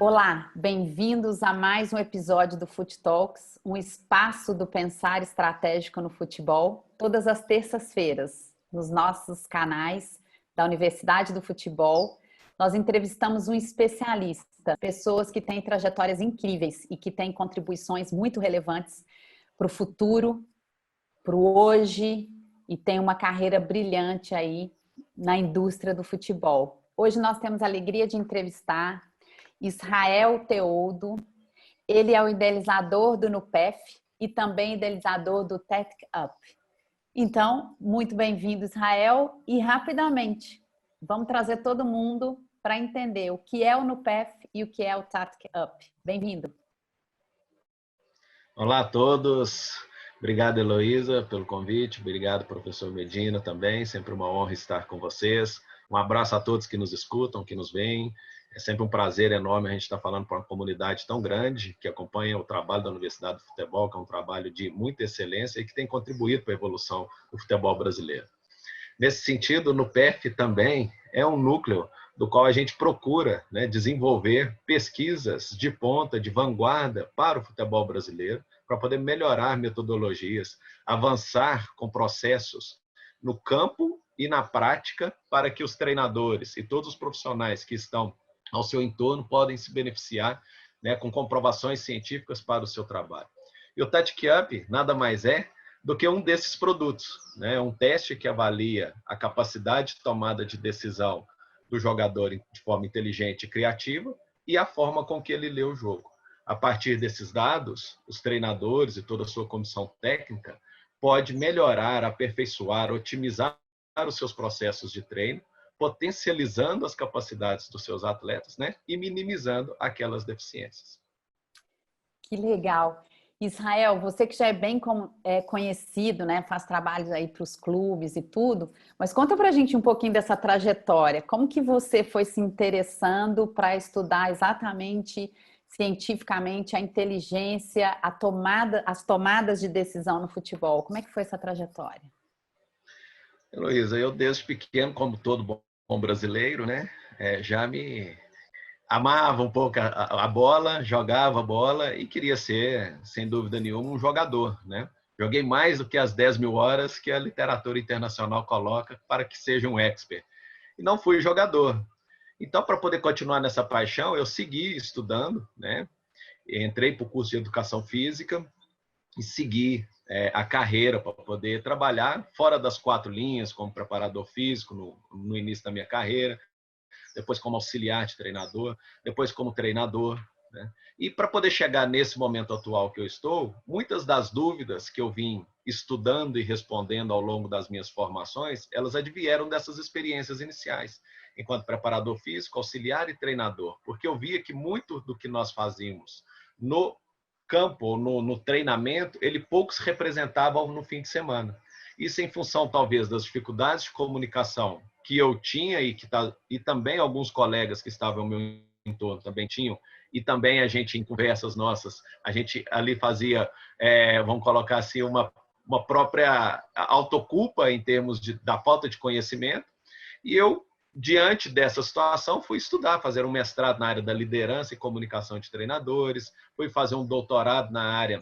Olá, bem-vindos a mais um episódio do Fut Talks, um espaço do pensar estratégico no futebol, todas as terças-feiras, nos nossos canais da Universidade do Futebol. Nós entrevistamos um especialista, pessoas que têm trajetórias incríveis e que têm contribuições muito relevantes para o futuro, para o hoje e têm uma carreira brilhante aí na indústria do futebol. Hoje nós temos a alegria de entrevistar Israel Teodo. Ele é o idealizador do NUPEF e também idealizador do Tech Up. Então, muito bem-vindo, Israel. E rapidamente, vamos trazer todo mundo para entender o que é o NUPEF e o que é o Tech Up. Bem-vindo. Olá a todos. Obrigado, Heloísa, pelo convite. Obrigado, professor Medina, também. Sempre uma honra estar com vocês. Um abraço a todos que nos escutam, que nos veem. É sempre um prazer enorme a gente estar falando para uma comunidade tão grande que acompanha o trabalho da Universidade do Futebol, que é um trabalho de muita excelência e que tem contribuído para a evolução do futebol brasileiro. Nesse sentido, o NUPEF também é um núcleo do qual a gente procura, desenvolver pesquisas de ponta, de vanguarda para o futebol brasileiro, para poder melhorar metodologias, avançar com processos no campo e na prática, para que os treinadores e todos os profissionais que estão ao seu entorno podem se beneficiar com comprovações científicas para o seu trabalho. E o Tech Up nada mais é do que um desses produtos, um teste que avalia a capacidade de tomada de decisão do jogador de forma inteligente e criativa e a forma com que ele lê o jogo. A partir desses dados, os treinadores e toda a sua comissão técnica pode melhorar, aperfeiçoar, otimizar os seus processos de treino, potencializando as capacidades dos seus atletas, e minimizando aquelas deficiências. Que legal. Israel, você que já é bem conhecido, faz trabalhos aí para os clubes e tudo, mas conta para a gente um pouquinho dessa trajetória. Como que você foi se interessando para estudar exatamente, cientificamente, a inteligência, as tomadas de decisão no futebol? Como é que foi essa trajetória? Heloísa, eu desde pequeno, como todo bom brasileiro, já me amava um pouco a bola, jogava a bola e queria ser, sem dúvida nenhuma, um jogador. Joguei mais do que as 10 mil horas que a literatura internacional coloca para que seja um expert. E não fui jogador. Então, para poder continuar nessa paixão, eu segui estudando, entrei para o curso de Educação Física e segui a carreira para poder trabalhar fora das quatro linhas, como preparador físico no início da minha carreira, depois como auxiliar de treinador, depois como treinador. E para poder chegar nesse momento atual que eu estou, muitas das dúvidas que eu vim estudando e respondendo ao longo das minhas formações, elas advieram dessas experiências iniciais, enquanto preparador físico, auxiliar e treinador, porque eu via que muito do que nós fazíamos no campo, no treinamento, ele pouco se representava no fim de semana. Isso em função, talvez, das dificuldades de comunicação que eu tinha e também alguns colegas que estavam ao meu entorno também tinham, e também a gente, em conversas nossas, a gente ali fazia, vamos colocar assim, uma própria autoculpa em termos da falta de conhecimento, e eu, diante dessa situação, fui estudar, fazer um mestrado na área da liderança e comunicação de treinadores, fui fazer um doutorado na área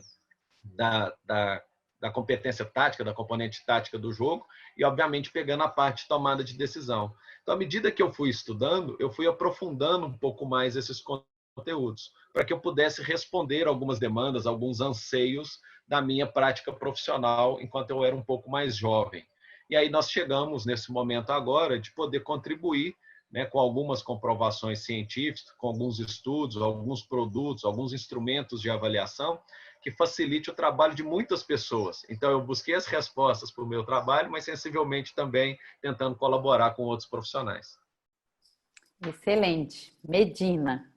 da competência tática, da componente tática do jogo e, obviamente, pegando a parte de tomada de decisão. Então, à medida que eu fui estudando, eu fui aprofundando um pouco mais esses conteúdos, para que eu pudesse responder algumas demandas, alguns anseios da minha prática profissional enquanto eu era um pouco mais jovem. E aí nós chegamos nesse momento agora de poder contribuir com algumas comprovações científicas, com alguns estudos, alguns produtos, alguns instrumentos de avaliação que facilite o trabalho de muitas pessoas. Então, eu busquei as respostas para o meu trabalho, mas sensivelmente também tentando colaborar com outros profissionais. Excelente. Medina.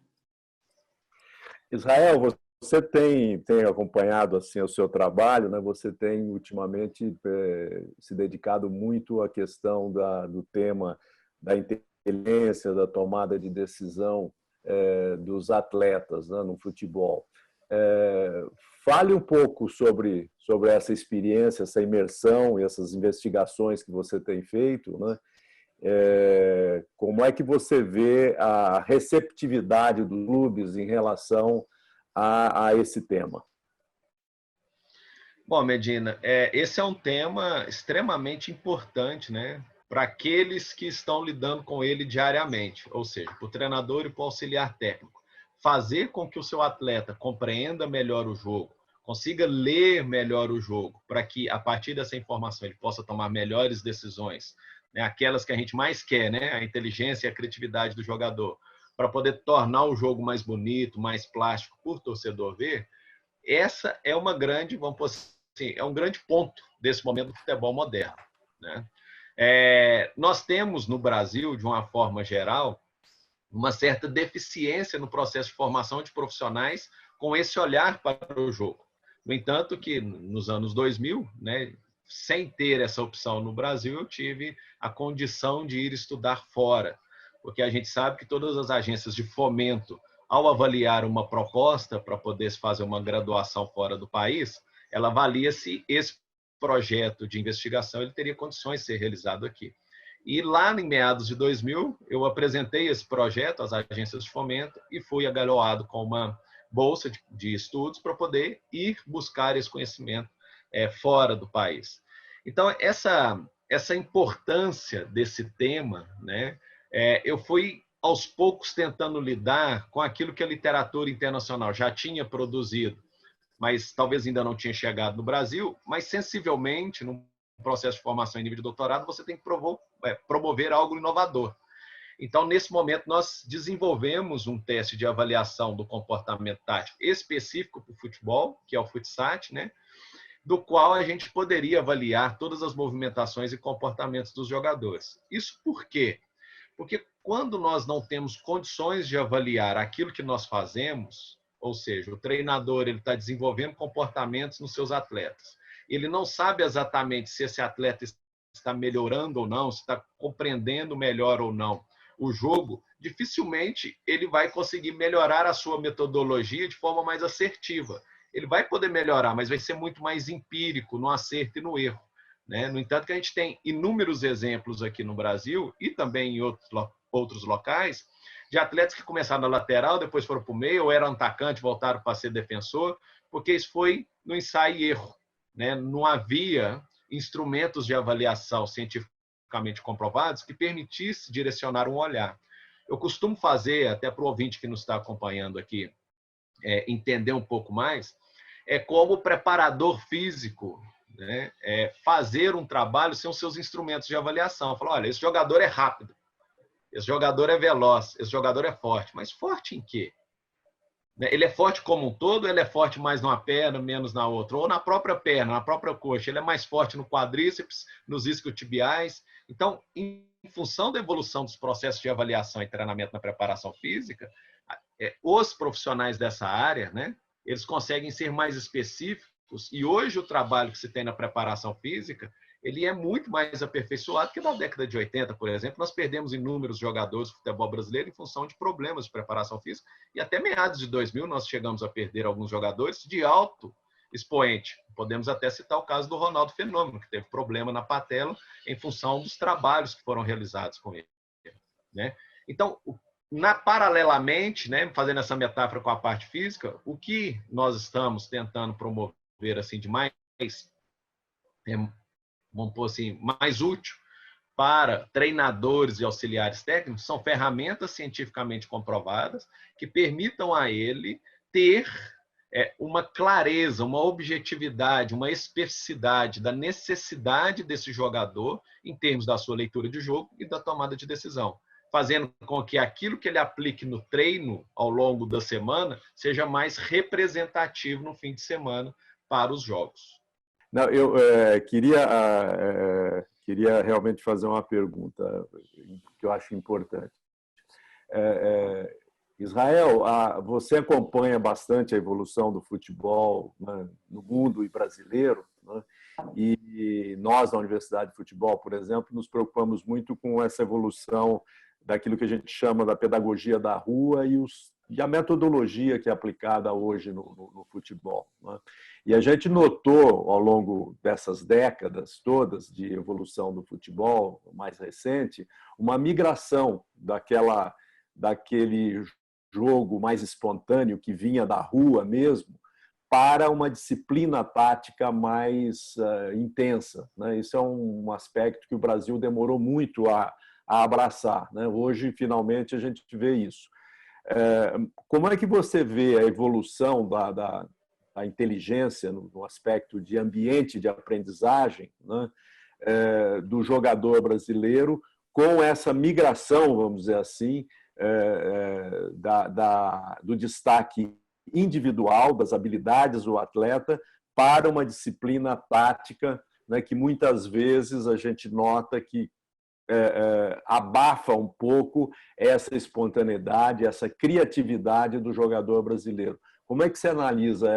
Israel, você tem acompanhado assim o seu trabalho, Você tem ultimamente se dedicado muito à questão do tema da inteligência, da tomada de decisão dos atletas no futebol. Fale um pouco sobre essa experiência, essa imersão e essas investigações que você tem feito, com Como é que você vê a receptividade dos clubes em relação a esse tema? Bom, Medina, esse é um tema extremamente importante, né, para aqueles que estão lidando com ele diariamente, ou seja, para o treinador e para o auxiliar técnico. Fazer com que o seu atleta compreenda melhor o jogo, consiga ler melhor o jogo, para que, a partir dessa informação, ele possa tomar melhores decisões, né, aquelas que a gente mais quer, né, a inteligência e a criatividade do jogador, para poder tornar o jogo mais bonito, mais plástico, por torcedor ver. Essa é uma grande, vamos pôr assim, é um grande ponto desse momento do futebol moderno, né? Nós temos no Brasil, de uma forma geral, uma certa deficiência no processo de formação de profissionais com esse olhar para o jogo. No entanto, que nos anos 2000, né, sem ter essa opção no Brasil, eu tive a condição de ir estudar fora, porque a gente sabe que todas as agências de fomento, ao avaliar uma proposta para poder se fazer uma graduação fora do país, ela avalia se esse projeto de investigação ele teria condições de ser realizado aqui. E lá em meados de 2000, eu apresentei esse projeto às agências de fomento e fui agaloado com uma bolsa de estudos para poder ir buscar esse conhecimento fora do país. Então, essa importância desse tema, né, eu fui aos poucos tentando lidar com aquilo que a literatura internacional já tinha produzido, mas talvez ainda não tinha chegado no Brasil, mas sensivelmente, no processo de formação em nível de doutorado, você tem que promover algo inovador. Então, nesse momento, nós desenvolvemos um teste de avaliação do comportamento tático específico para o futebol, que é o FUTSAT, né? Do qual a gente poderia avaliar todas as movimentações e comportamentos dos jogadores. Isso por quê? Porque quando nós não temos condições de avaliar aquilo que nós fazemos, ou seja, o treinador ele está desenvolvendo comportamentos nos seus atletas, ele não sabe exatamente se esse atleta está melhorando ou não, se está compreendendo melhor ou não o jogo, dificilmente ele vai conseguir melhorar a sua metodologia de forma mais assertiva. Ele vai poder melhorar, mas vai ser muito mais empírico no acerto e no erro, né? No entanto, que a gente tem inúmeros exemplos aqui no Brasil e também em outros locais de atletas que começaram na lateral, depois foram para o meio, ou eram atacante, voltaram para ser defensor, porque isso foi no ensaio e erro, né? Não havia instrumentos de avaliação cientificamente comprovados que permitisse direcionar um olhar. Eu costumo fazer, até para o ouvinte que nos está acompanhando aqui, entender um pouco mais, como preparador físico, né, fazer um trabalho sem os seus instrumentos de avaliação. Falar, olha, esse jogador é rápido, esse jogador é veloz, esse jogador é forte. Mas forte em quê? Ele é forte como um todo, ou ele é forte mais numa perna, menos na outra? Ou na própria perna, na própria coxa? Ele é mais forte no quadríceps, nos isquiotibiais? Então, em função da evolução dos processos de avaliação e treinamento na preparação física, os profissionais dessa área, né, eles conseguem ser mais específicos, e hoje o trabalho que se tem na preparação física ele é muito mais aperfeiçoado que na década de 80, por exemplo. Nós perdemos inúmeros jogadores do futebol brasileiro em função de problemas de preparação física, e até meados de 2000 nós chegamos a perder alguns jogadores de alto expoente. Podemos até citar o caso do Ronaldo Fenômeno, que teve problema na patela em função dos trabalhos que foram realizados com ele, né? Então, paralelamente, né, fazendo essa metáfora com a parte física, o que nós estamos tentando promover assim de mais, vamos pôr assim, mais útil para treinadores e auxiliares técnicos são ferramentas cientificamente comprovadas que permitam a ele ter uma clareza, uma objetividade, uma especificidade da necessidade desse jogador em termos da sua leitura de jogo e da tomada de decisão, fazendo com que aquilo que ele aplique no treino ao longo da semana seja mais representativo no fim de semana para os jogos. Não, eu queria realmente fazer uma pergunta que eu acho importante. Israel, você acompanha bastante a evolução do futebol, né, no mundo e brasileiro, né? E nós, na Universidade de Futebol, por exemplo, nos preocupamos muito com essa evolução daquilo que a gente chama da pedagogia da rua e a metodologia que é aplicada hoje no futebol, né? E a gente notou, ao longo dessas décadas todas de evolução do futebol mais recente, uma migração daquele jogo mais espontâneo que vinha da rua mesmo, para uma disciplina tática mais intensa, né? Isso é um aspecto que o Brasil demorou muito a abraçar, né? Hoje, finalmente, a gente vê isso. Como é que você vê a evolução da inteligência no aspecto de ambiente de aprendizagem, né, do jogador brasileiro com essa migração, vamos dizer assim, do destaque individual, das habilidades do atleta, para uma disciplina tática, né, que muitas vezes a gente nota que abafa um pouco essa espontaneidade, essa criatividade do jogador brasileiro. Como é que você analisa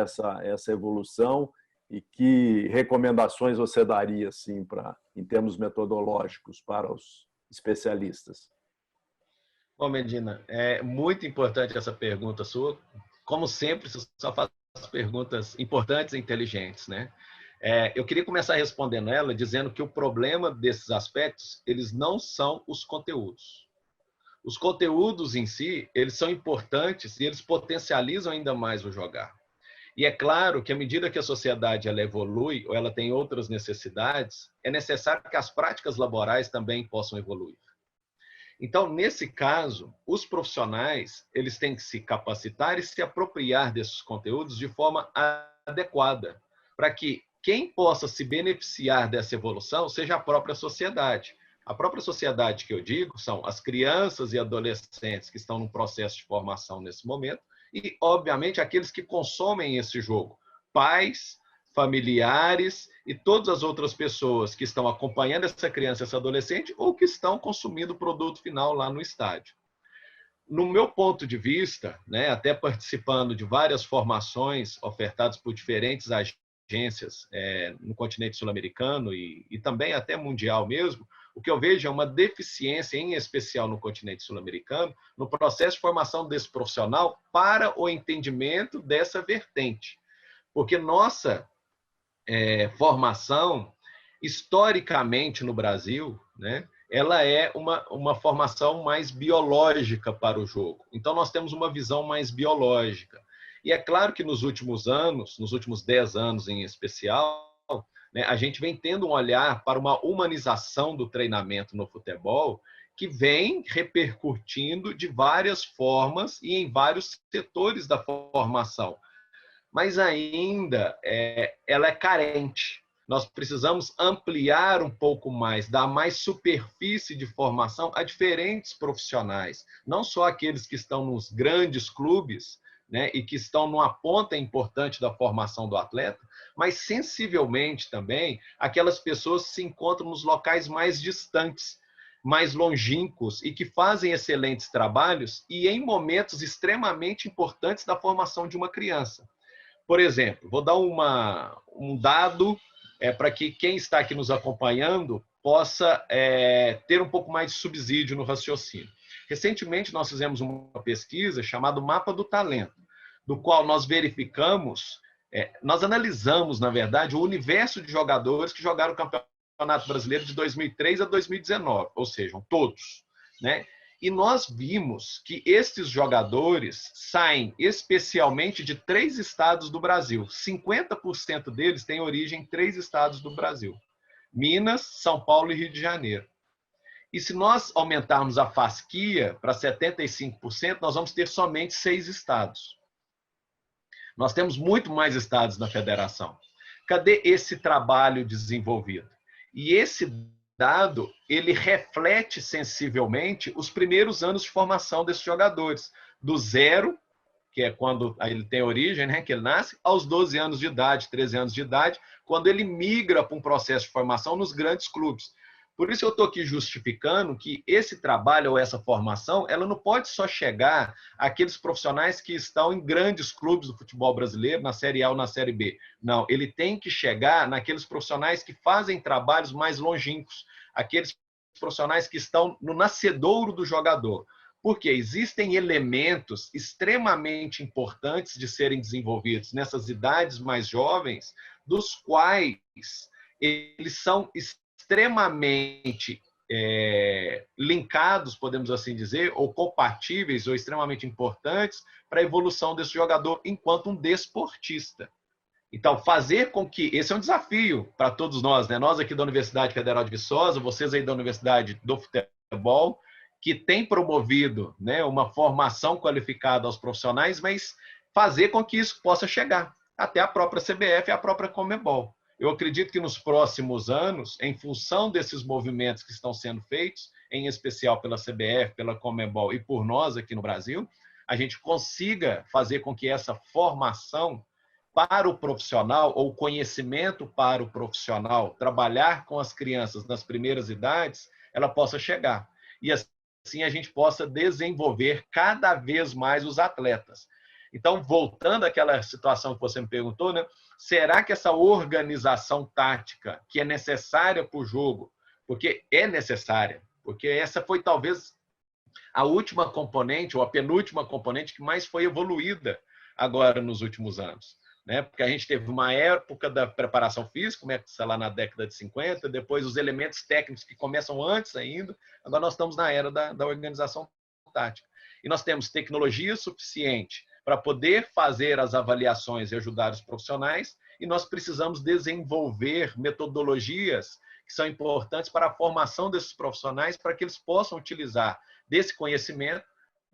essa evolução e que recomendações você daria, assim, em termos metodológicos, para os especialistas? Bom, Medina, é muito importante essa pergunta sua. Como sempre, você só faz perguntas importantes e inteligentes, né? Eu queria começar respondendo ela dizendo que o problema desses aspectos, eles não são os conteúdos. Os conteúdos em si, eles são importantes e eles potencializam ainda mais o jogar. E é claro que à medida que a sociedade ela evolui ou ela tem outras necessidades, é necessário que as práticas laborais também possam evoluir. Então, nesse caso, os profissionais, eles têm que se capacitar e se apropriar desses conteúdos de forma adequada, para que quem possa se beneficiar dessa evolução seja a própria sociedade. A própria sociedade que eu digo são as crianças e adolescentes que estão no processo de formação nesse momento e, obviamente, aqueles que consomem esse jogo, pais, familiares e todas as outras pessoas que estão acompanhando essa criança, essa adolescente, ou que estão consumindo o produto final lá no estádio. No meu ponto de vista, né, até participando de várias formações ofertadas por diferentes agências no continente sul-americano e também até mundial mesmo, o que eu vejo é uma deficiência, em especial no continente sul-americano, no processo de formação desse profissional para o entendimento dessa vertente. Porque nossa formação, historicamente no Brasil, né, ela é uma formação mais biológica para o jogo. Então, nós temos uma visão mais biológica. E é claro que nos últimos anos, nos últimos 10 anos em especial, né, a gente vem tendo um olhar para uma humanização do treinamento no futebol que vem repercutindo de várias formas e em vários setores da formação. Mas ainda ela é carente. Nós precisamos ampliar um pouco mais, dar mais superfície de formação a diferentes profissionais, não só aqueles que estão nos grandes clubes, né, e que estão numa ponta importante da formação do atleta, mas sensivelmente também aquelas pessoas que se encontram nos locais mais distantes, mais longínquos e que fazem excelentes trabalhos e em momentos extremamente importantes da formação de uma criança. Por exemplo, vou dar um dado para que quem está aqui nos acompanhando possa ter um pouco mais de subsídio no raciocínio. Recentemente, nós fizemos uma pesquisa chamada Mapa do Talento, do qual nós verificamos, nós analisamos, na verdade, o universo de jogadores que jogaram o Campeonato Brasileiro de 2003 a 2019, ou seja, todos, né? E nós vimos que estes jogadores saem especialmente de 3 estados do Brasil. 50% deles têm origem em 3 estados do Brasil: Minas, São Paulo e Rio de Janeiro. E se nós aumentarmos a fasquia para 75%, nós vamos ter somente 6 estados. Nós temos muito mais estados na federação. Cadê esse trabalho desenvolvido? E esse dado, ele reflete sensivelmente os primeiros anos de formação desses jogadores, do 0, que é quando ele tem origem, né, que ele nasce, aos 12 anos de idade, 13 anos de idade, quando ele migra para um processo de formação nos grandes clubes. Por isso eu estou aqui justificando que esse trabalho ou essa formação, ela não pode só chegar àqueles profissionais que estão em grandes clubes do futebol brasileiro, na Série A ou na Série B. Não, ele tem que chegar naqueles profissionais que fazem trabalhos mais longínquos, aqueles profissionais que estão no nascedouro do jogador. Porque existem elementos extremamente importantes de serem desenvolvidos nessas idades mais jovens, dos quais eles são extremamente linkados, podemos assim dizer, ou compatíveis ou extremamente importantes para a evolução desse jogador enquanto um desportista. Então, fazer com que... Esse é um desafio para todos nós, né? Nós aqui da Universidade Federal de Viçosa, vocês aí da Universidade do Futebol, que tem promovido, né, uma formação qualificada aos profissionais, mas fazer com que isso possa chegar até a própria CBF e a própria Conmebol. Eu acredito que nos próximos anos, em função desses movimentos que estão sendo feitos, em especial pela CBF, pela Conmebol e por nós aqui no Brasil, a gente consiga fazer com que essa formação para o profissional, ou conhecimento para o profissional, trabalhar com as crianças nas primeiras idades, ela possa chegar. E assim a gente possa desenvolver cada vez mais os atletas. Então, voltando àquela situação que você me perguntou, né? Será que essa organização tática que é necessária para o jogo, porque é necessária, porque essa foi talvez a última componente, ou a penúltima componente que mais foi evoluída agora nos últimos anos, né? Porque a gente teve uma época da preparação física, começa lá na década de 50, depois os elementos técnicos que começam antes ainda, agora nós estamos na era da organização tática. E nós temos tecnologia suficiente para poder fazer as avaliações e ajudar os profissionais, e nós precisamos desenvolver metodologias que são importantes para a formação desses profissionais, para que eles possam utilizar desse conhecimento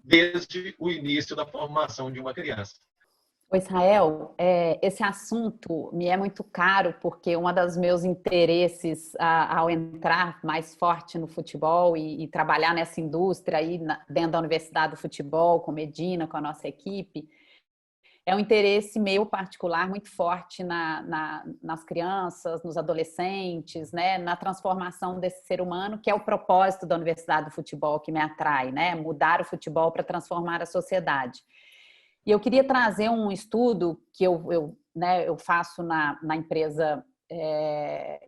desde o início da formação de uma criança. O Israel, esse assunto me é muito caro, porque um dos meus interesses ao entrar mais forte no futebol e trabalhar nessa indústria aí dentro da Universidade do Futebol, com Medina, com a nossa equipe, é um interesse meu particular muito forte nas crianças, nos adolescentes, né, na transformação desse ser humano, que é o propósito da Universidade do Futebol que me atrai, né, mudar o futebol para transformar a sociedade. E eu queria trazer um estudo que eu faço na empresa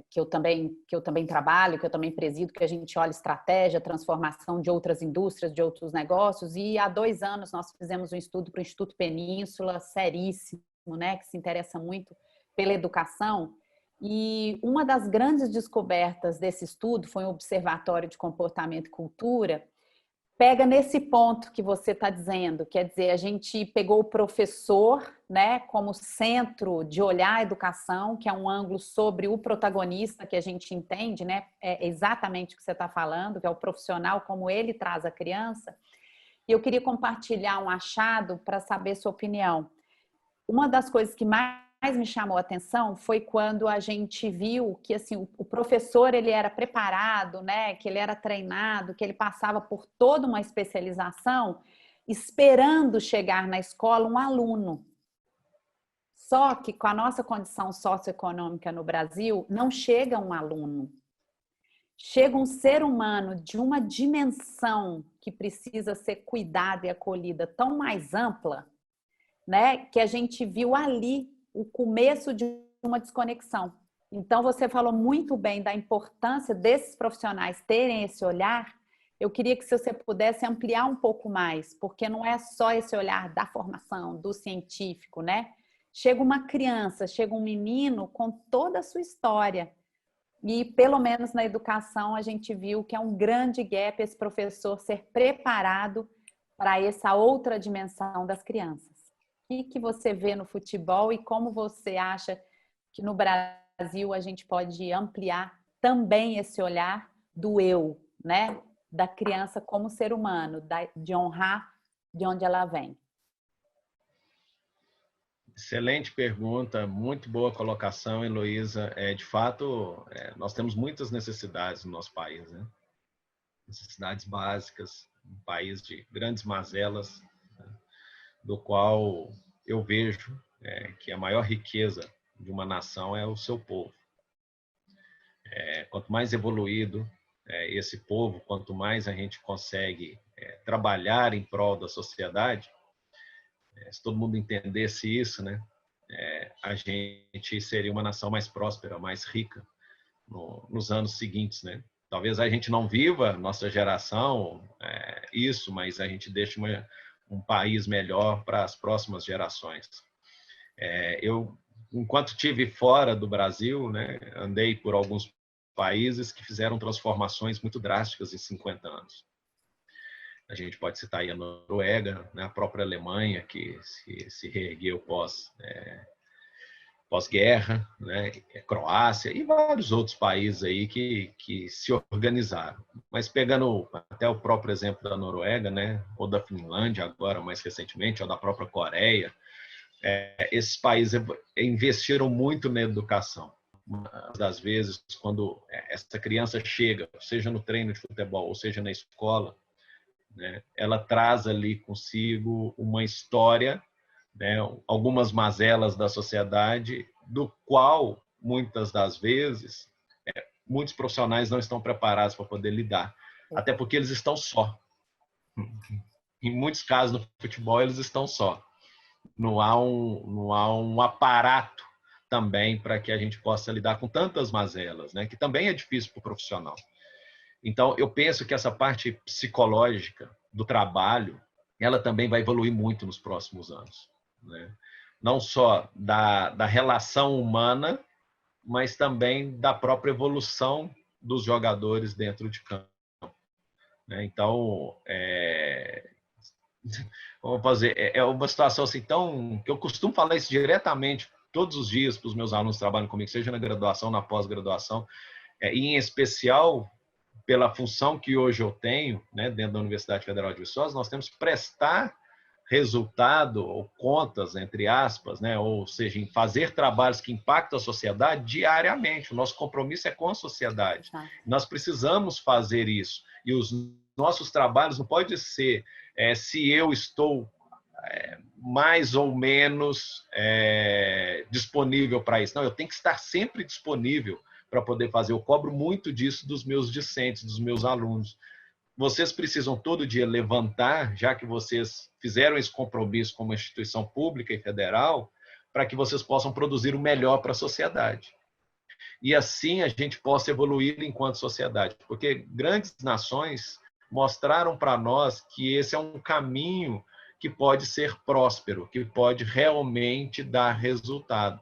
que eu também trabalho, que eu também presido, que a gente olha estratégia, transformação de outras indústrias, de outros negócios. E há 2 anos nós fizemos um estudo para o Instituto Península, seríssimo, né, que se interessa muito pela educação. E uma das grandes descobertas desse estudo foi um observatório de comportamento e cultura. Pega nesse ponto que você está dizendo, quer dizer, a gente pegou o professor, né, como centro de olhar a educação, que é um ângulo sobre o protagonista que a gente entende, né, é exatamente o que você está falando, que é o profissional, como ele traz a criança. E eu queria compartilhar um achado para saber sua opinião. Uma das coisas que mais me chamou a atenção foi quando a gente viu que assim, o professor ele era preparado, né, que ele era treinado, que ele passava por toda uma especialização, esperando chegar na escola um aluno. Só que com a nossa condição socioeconômica no Brasil, não chega um aluno. Chega um ser humano de uma dimensão que precisa ser cuidada e acolhida tão mais ampla, né, que a gente viu ali o começo de uma desconexão. Então, você falou muito bem da importância desses profissionais terem esse olhar. Eu queria que você pudesse ampliar um pouco mais, porque não é só esse olhar da formação, do científico, né? Chega uma criança, chega um menino com toda a sua história. E, pelo menos na educação, a gente viu que é um grande gap esse professor ser preparado para essa outra dimensão das crianças. O que você vê no futebol e como você acha que no Brasil a gente pode ampliar também esse olhar do eu, né? Da criança como ser humano, de honrar de onde ela vem? Excelente pergunta, muito boa colocação, Heloísa. De fato, nós temos muitas necessidades no nosso país, né? Necessidades básicas, um país de grandes mazelas, né? Do qual eu vejo que a maior riqueza de uma nação é o seu povo. Quanto mais evoluído esse povo, quanto mais a gente consegue trabalhar em prol da sociedade, se todo mundo entendesse isso, né, a gente seria uma nação mais próspera, mais rica nos anos seguintes, né? Talvez a gente não viva, nossa geração, isso, mas a gente deixe um país melhor para as próximas gerações. Eu, enquanto estive fora do Brasil, né, andei por alguns países que fizeram transformações muito drásticas em 50 anos. A gente pode citar aí a Noruega, né, a própria Alemanha, que se reergueu pós-guerra, né, Croácia e vários outros países aí que se organizaram. Mas pegando até o próprio exemplo da Noruega, né, ou da Finlândia agora mais recentemente, ou da própria Coreia, esses países investiram muito na educação. Muitas das vezes, quando essa criança chega, seja no treino de futebol ou seja na escola, né, ela traz ali consigo uma história, né, algumas mazelas da sociedade, do qual, muitas das vezes, muitos profissionais não estão preparados para poder lidar. Até porque eles estão só. Em muitos casos, no futebol, eles estão só. Não há um aparato também para que a gente possa lidar com tantas mazelas, né, que também é difícil para o profissional. Então, eu penso que essa parte psicológica do trabalho, ela também vai evoluir muito nos próximos anos, né? Não só da relação humana, mas também da própria evolução dos jogadores dentro de campo, né? Então, vamos fazer, é uma situação assim tão que eu costumo falar isso diretamente todos os dias para os meus alunos que trabalham comigo, seja na graduação, na pós-graduação, e em especial pela função que hoje eu tenho, né, dentro da Universidade Federal de Viçosa, nós temos que prestar resultado ou contas, entre aspas, né, ou seja, em fazer trabalhos que impactam a sociedade diariamente. O nosso compromisso é com a sociedade. Nós precisamos fazer isso. E os nossos trabalhos não pode ser se eu estou mais ou menos disponível para isso. Não, eu tenho que estar sempre disponível para poder fazer. Eu cobro muito disso dos meus discentes, dos meus alunos. Vocês precisam todo dia levantar, já que vocês fizeram esse compromisso como instituição pública e federal, para que vocês possam produzir o melhor para a sociedade. E assim a gente possa evoluir enquanto sociedade. Porque grandes nações mostraram para nós que esse é um caminho que pode ser próspero, que pode realmente dar resultado.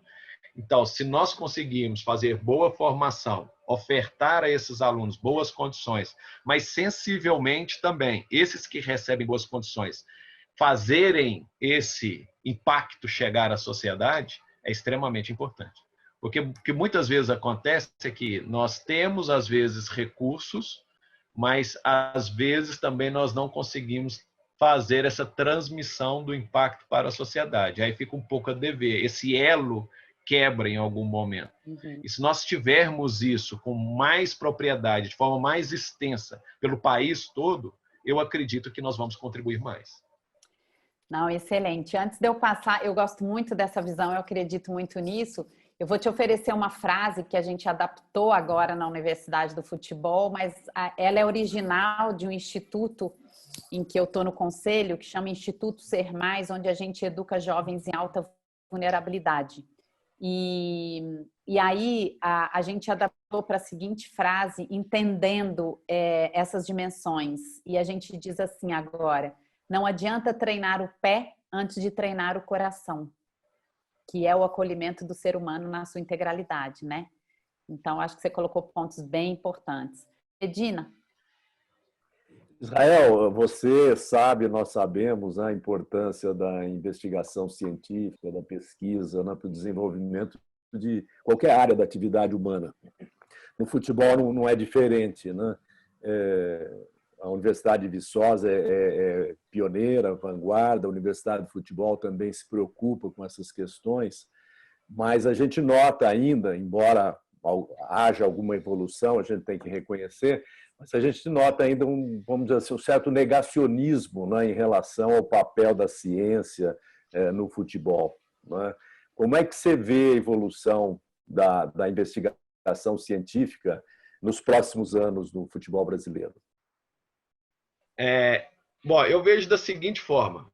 Então, se nós conseguirmos fazer boa formação, ofertar a esses alunos boas condições, mas sensivelmente também, esses que recebem boas condições, fazerem esse impacto chegar à sociedade, é extremamente importante. Porque o que muitas vezes acontece é que nós temos, às vezes, recursos, mas, às vezes, também nós não conseguimos fazer essa transmissão do impacto para a sociedade. Aí fica um pouco a dever. Esse elo quebra em algum momento. E se nós tivermos isso com mais propriedade, de forma mais extensa, pelo país todo, eu acredito que nós vamos contribuir mais. Não, excelente. Antes de eu passar, eu gosto muito dessa visão, eu acredito muito nisso. Eu vou te oferecer uma frase que a gente adaptou agora na Universidade do Futebol, mas ela é original de um instituto em que eu estou no conselho, que chama Instituto Ser Mais, onde a gente educa jovens em alta vulnerabilidade. E aí a gente adaptou para a seguinte frase, entendendo essas dimensões. E a gente diz assim agora: não adianta treinar o pé antes de treinar o coração, que é o acolhimento do ser humano na sua integralidade, né? Então, acho que você colocou pontos bem importantes. Edina? Israel, você sabe, nós sabemos a importância da investigação científica, da pesquisa, né, para o desenvolvimento de qualquer área da atividade humana. No futebol não é diferente, né? A Universidade de Viçosa é pioneira, vanguarda, a Universidade de Futebol também se preocupa com essas questões, mas a gente nota ainda, embora haja alguma evolução, a gente tem que reconhecer, mas a gente nota ainda vamos dizer assim, um certo negacionismo, né, em relação ao papel da ciência no futebol, né? Como é que você vê a evolução da investigação científica nos próximos anos no futebol brasileiro? Bom, eu vejo da seguinte forma.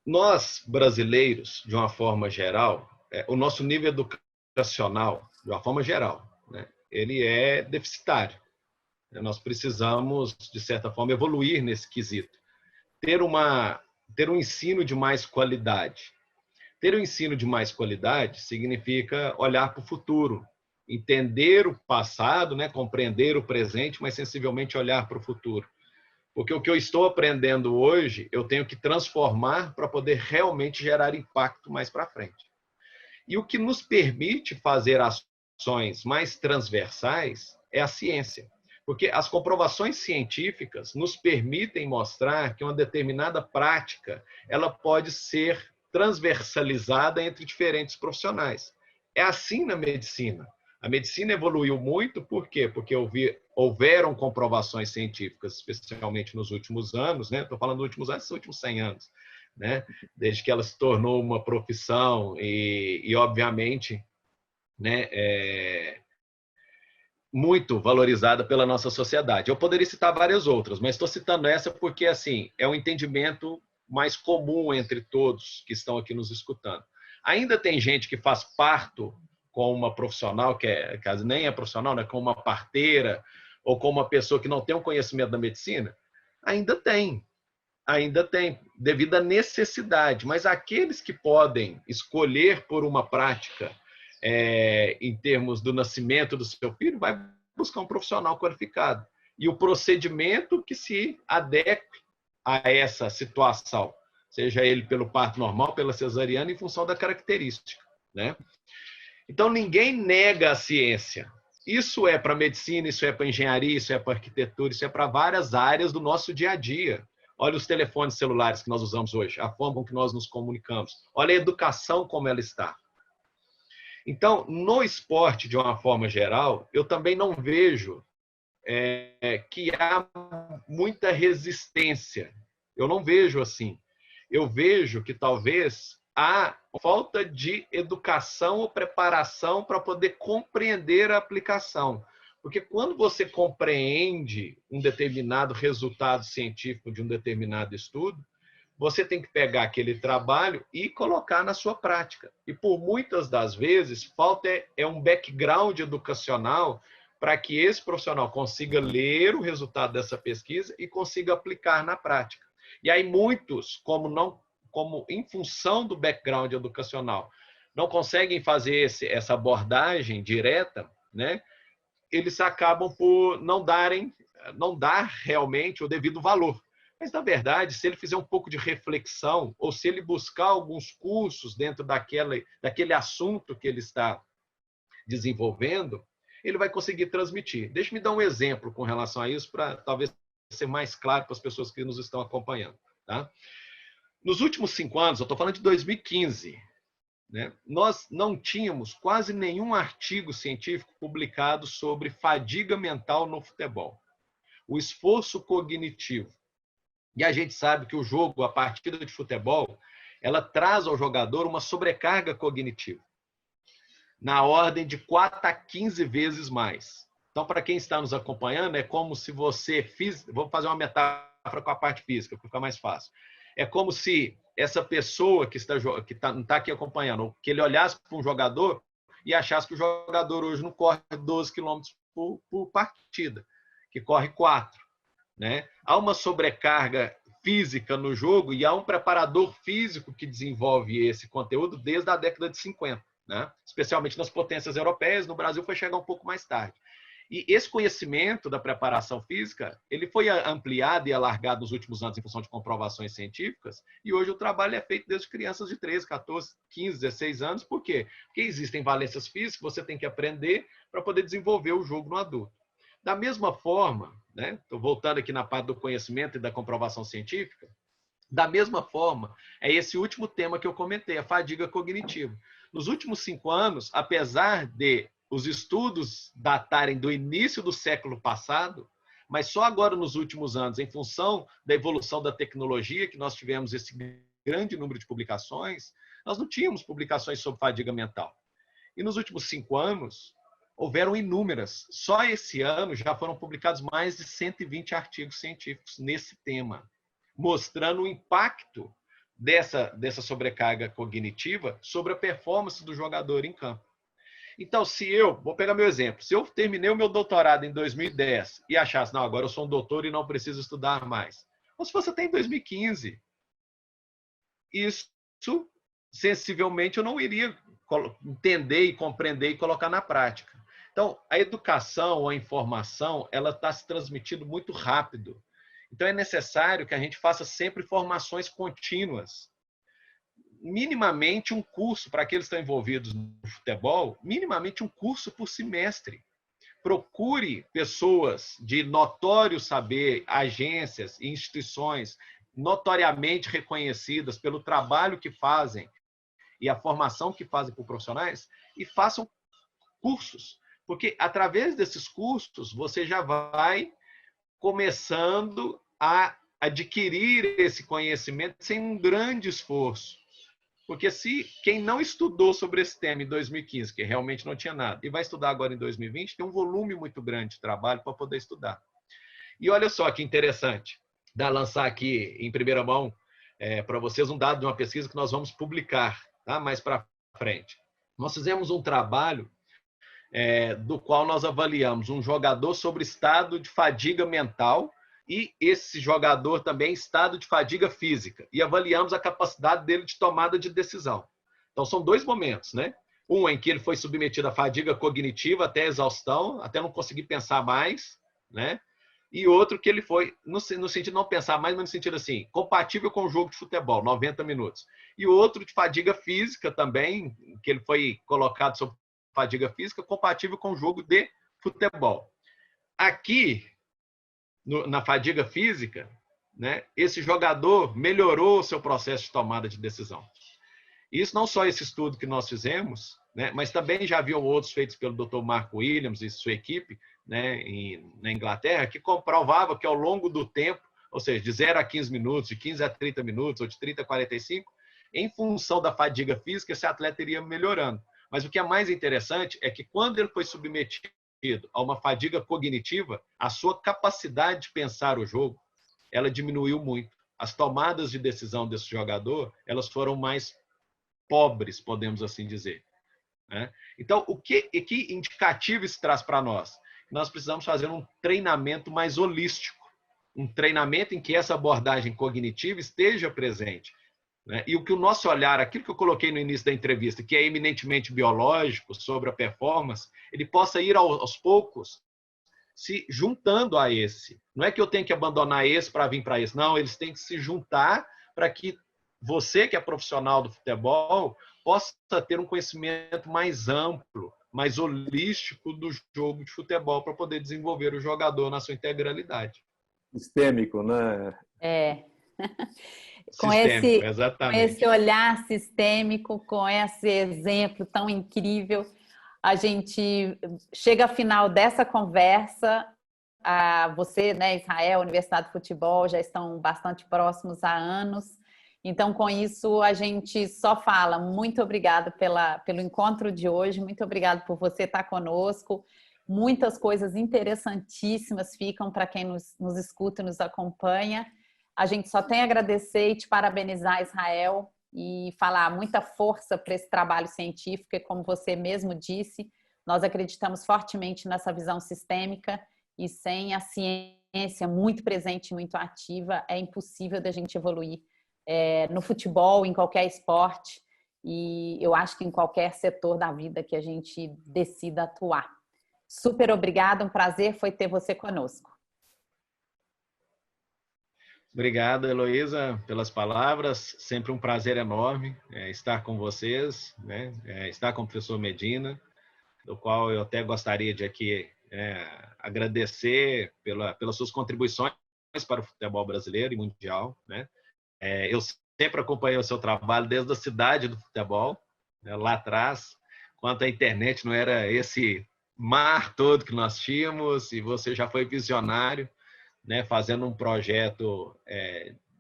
Nós, brasileiros, de uma forma geral, o nosso nível educacional, de uma forma geral, né, ele é deficitário. Nós precisamos, de certa forma, evoluir nesse quesito. Ter um ensino de mais qualidade. Ter um ensino de mais qualidade significa olhar para o futuro, entender o passado, né? Compreender o presente, mas sensivelmente olhar para o futuro. Porque o que eu estou aprendendo hoje, eu tenho que transformar para poder realmente gerar impacto mais para frente. E o que nos permite fazer ações mais transversais é a ciência. Porque as comprovações científicas nos permitem mostrar que uma determinada prática ela pode ser transversalizada entre diferentes profissionais. É assim na medicina. A medicina evoluiu muito, por quê? Porque houveram comprovações científicas, especialmente nos últimos anos, né? Estou falando dos últimos anos, dos últimos 100 anos, né? Desde que ela se tornou uma profissão e obviamente, né, muito valorizada pela nossa sociedade. Eu poderia citar várias outras, mas estou citando essa porque assim é um entendimento mais comum entre todos que estão aqui nos escutando. Ainda tem gente que faz parto com uma profissional, que nem é profissional, né, com uma parteira ou com uma pessoa que não tem um conhecimento da medicina? Ainda tem, devido à necessidade. Mas aqueles que podem escolher por uma prática em termos do nascimento do seu filho, vai buscar um profissional qualificado. E o procedimento que se adeque a essa situação, seja ele pelo parto normal, pela cesariana, em função da característica, né? Então, ninguém nega a ciência. Isso é para medicina, isso é para engenharia, isso é para arquitetura, isso é para várias áreas do nosso dia a dia. Olha os telefones celulares que nós usamos hoje, a forma com que nós nos comunicamos. Olha a educação como ela está. Então, no esporte, de uma forma geral, eu também não vejo que há muita resistência. Eu não vejo assim. Eu vejo que talvez há falta de educação ou preparação para poder compreender a aplicação. Porque quando você compreende um determinado resultado científico de um determinado estudo, você tem que pegar aquele trabalho e colocar na sua prática. E por muitas das vezes, falta um background educacional para que esse profissional consiga ler o resultado dessa pesquisa e consiga aplicar na prática. E aí muitos, como em função do background educacional, não conseguem fazer essa abordagem direta, né? Eles acabam por não dar realmente o devido valor. Mas, na verdade, se ele fizer um pouco de reflexão, ou se ele buscar alguns cursos dentro daquele assunto que ele está desenvolvendo, ele vai conseguir transmitir. Deixa-me dar um exemplo com relação a isso, para talvez ser mais claro para as pessoas que nos estão acompanhando. Tá? Nos últimos 5 anos, eu estou falando de 2015, né, nós não tínhamos quase nenhum artigo científico publicado sobre fadiga mental no futebol. O esforço cognitivo. E a gente sabe que o jogo, a partida de futebol, ela traz ao jogador uma sobrecarga cognitiva, na ordem de 4 a 15 vezes mais. Então, para quem está nos acompanhando, é como se você vou fazer uma metáfora com a parte física, para ficar mais fácil. É como se essa pessoa que não está aqui acompanhando, que ele olhasse para um jogador e achasse que o jogador hoje não corre 12 km por partida, que corre 4. Né? Há uma sobrecarga física no jogo e há um preparador físico que desenvolve esse conteúdo desde a década de 50, né? Especialmente nas potências europeias. No Brasil foi chegar um pouco mais tarde. E esse conhecimento da preparação física, ele foi ampliado e alargado nos últimos anos em função de comprovações científicas, e hoje o trabalho é feito desde crianças de 13, 14, 15, 16 anos. Por quê? Porque existem valências físicas que você tem que aprender para poder desenvolver o jogo no adulto. Da mesma forma, né, estou voltando aqui na parte do conhecimento e da comprovação científica, da mesma forma, é esse último tema que eu comentei, a fadiga cognitiva. Nos últimos 5 anos, apesar de os estudos datarem do início do século passado, mas só agora nos últimos anos, em função da evolução da tecnologia, que nós tivemos esse grande número de publicações, nós não tínhamos publicações sobre fadiga mental. E nos últimos 5 anos, houveram inúmeras. Só esse ano já foram publicados mais de 120 artigos científicos nesse tema, mostrando o impacto dessa sobrecarga cognitiva sobre a performance do jogador em campo. Então, vou pegar meu exemplo, se eu terminei o meu doutorado em 2010 e achasse, não, agora eu sou um doutor e não preciso estudar mais. Ou se você tem em 2015, isso, sensivelmente, eu não iria entender e compreender e colocar na prática. Então, a educação ou a informação, ela está se transmitindo muito rápido. Então, é necessário que a gente faça sempre formações contínuas. Minimamente um curso, para aqueles que estão envolvidos no futebol, minimamente um curso por semestre. Procure pessoas de notório saber, agências e instituições notoriamente reconhecidas pelo trabalho que fazem e a formação que fazem por profissionais e façam cursos. Porque através desses cursos você já vai começando a adquirir esse conhecimento sem um grande esforço. Porque se quem não estudou sobre esse tema em 2015, que realmente não tinha nada, e vai estudar agora em 2020, tem um volume muito grande de trabalho para poder estudar. E olha só que interessante, lançar aqui em primeira mão para vocês um dado de uma pesquisa que nós vamos publicar, tá? Mais para frente. Nós fizemos um trabalho do qual nós avaliamos um jogador sobre estado de fadiga mental e esse jogador também estado de fadiga física. E avaliamos a capacidade dele de tomada de decisão. Então, são dois momentos, né? Um em que ele foi submetido à fadiga cognitiva até a exaustão, até não conseguir pensar mais, né? E outro que ele foi, no sentido de não pensar mais, mas no sentido assim, compatível com o jogo de futebol, 90 minutos. E outro de fadiga física também, que ele foi colocado sob fadiga física, compatível com o jogo de futebol. Aqui, na fadiga física, né, esse jogador melhorou o seu processo de tomada de decisão. Isso não só esse estudo que nós fizemos, né, mas também já haviam outros feitos pelo Dr. Mark Williams e sua equipe, né, na Inglaterra, que comprovava que ao longo do tempo, ou seja, de 0 a 15 minutos, de 15 a 30 minutos, ou de 30 a 45, em função da fadiga física, esse atleta iria melhorando. Mas o que é mais interessante é que quando ele foi submetido a uma fadiga cognitiva, a sua capacidade de pensar o jogo, ela diminuiu muito. As tomadas de decisão desse jogador, elas foram mais pobres, podemos assim dizer. Né? Então, que indicativo isso traz para nós? Nós precisamos fazer um treinamento mais holístico, um treinamento em que essa abordagem cognitiva esteja presente. Né? E o que o nosso olhar, aquilo que eu coloquei no início da entrevista, que é eminentemente biológico, sobre a performance, ele possa ir aos poucos se juntando a esse. Não é que eu tenho que abandonar esse para vir para esse. Não, eles têm que se juntar para que você, que é profissional do futebol, possa ter um conhecimento mais amplo, mais holístico do jogo de futebol para poder desenvolver o jogador na sua integralidade. Sistêmico, né? Com Sistêmico, esse olhar sistêmico, com esse exemplo tão incrível, a gente chega ao final dessa conversa. Você, né, Israel, Universidade de Futebol, já estão bastante próximos há anos. Então, com isso, a gente só fala muito obrigado pelo encontro de hoje, muito obrigado por você estar conosco. Muitas coisas interessantíssimas ficam para quem nos escuta e nos acompanha. A gente só tem a agradecer e te parabenizar, Israel, e falar muita força para esse trabalho científico, e como você mesmo disse, nós acreditamos fortemente nessa visão sistêmica e sem a ciência muito presente, muito ativa, é impossível da gente evoluir no futebol, em qualquer esporte, e eu acho que em qualquer setor da vida que a gente decida atuar. Super obrigada, um prazer foi ter você conosco. Obrigado, Heloísa, pelas palavras. Sempre um prazer enorme estar com vocês, né? Estar com o professor Medina, do qual eu até gostaria de aqui agradecer pelas suas contribuições para o futebol brasileiro e mundial, né? Eu sempre acompanhei o seu trabalho desde a cidade do futebol, né? Lá atrás, quando a internet não era esse mar todo que nós tínhamos, e você já foi visionário, né, fazendo um projeto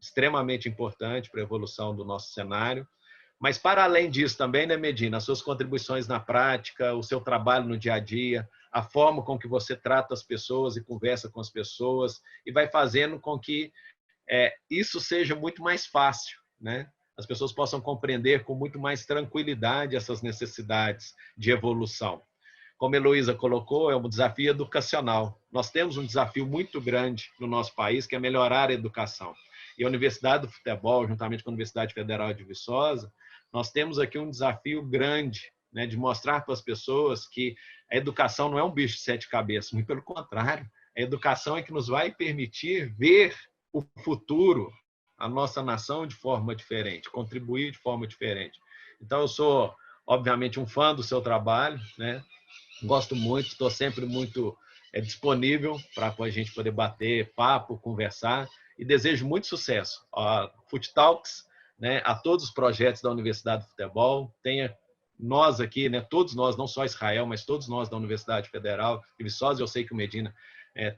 extremamente importante para a evolução do nosso cenário. Mas, para além disso também, né, Medina, as suas contribuições na prática, o seu trabalho no dia a dia, a forma com que você trata as pessoas e conversa com as pessoas, e vai fazendo com que isso seja muito mais fácil, né? As pessoas possam compreender com muito mais tranquilidade essas necessidades de evolução. Como a Heloísa colocou, é um desafio educacional. Nós temos um desafio muito grande no nosso país, que é melhorar a educação. E a Universidade do Futebol, juntamente com a Universidade Federal de Viçosa, nós temos aqui um desafio grande, né, de mostrar para as pessoas que a educação não é um bicho de 7 cabeças, muito pelo contrário. A educação é que nos vai permitir ver o futuro, a nossa nação de forma diferente, contribuir de forma diferente. Então, eu sou, obviamente, um fã do seu trabalho, né? Gosto muito, estou sempre muito disponível para a gente poder bater papo, conversar, e desejo muito sucesso a FutTalks, né, a todos os projetos da Universidade do Futebol. Tenha nós aqui, né, todos nós, não só Israel, mas todos nós da Universidade Federal de Viçosa, eu sei que o Medina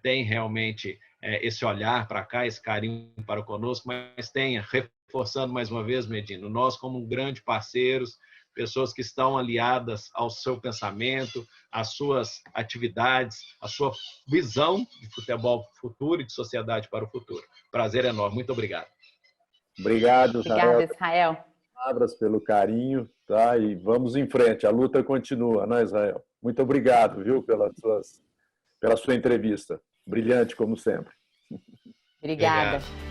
tem realmente esse olhar para cá, esse carinho para conosco, mas tenha, reforçando mais uma vez, Medina, nós como grandes parceiros, pessoas que estão aliadas ao seu pensamento, às suas atividades, à sua visão de futebol futuro e de sociedade para o futuro. Prazer enorme. Muito obrigado. Obrigado, Obrigada, Israel. Palavras, pelo carinho, tá? E vamos em frente. A luta continua, não é, Israel? Muito obrigado, viu, pela sua entrevista. Brilhante, como sempre. Obrigada. Obrigado.